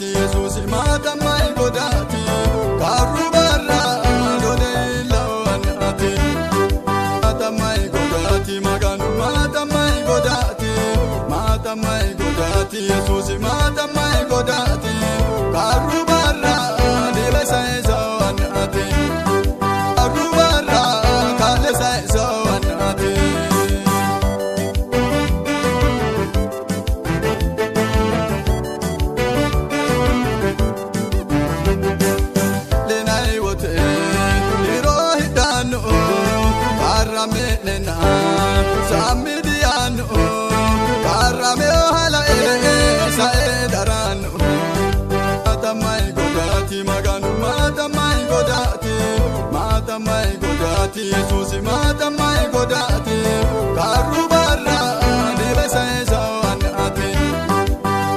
godati Yesus mata mai godati karu barra dole lawanati mata mai godati maganu mata mai godati Yesus mata mai godati karu barra dile sai zawanati karu barra kale sai zawanati Menena samidiano karameo hala saedarano mata mai godati maganu mata mai godati Yesus mata mai godati karu barra dile sai zawanati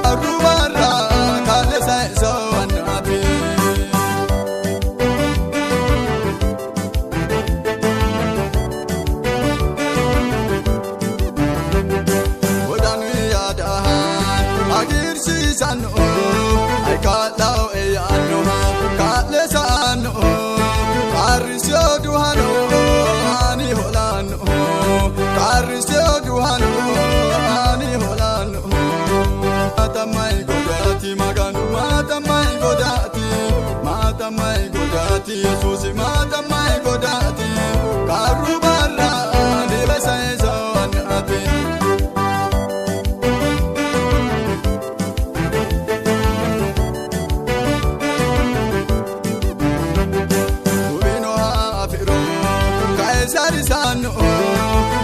karu barra kale sai zawanati Sano ai kalau ano kale sano karisyo duhano ani holano karisyo duhano ani holano mata mai godati maganu mata mai godati Yesus mata mai godati karuba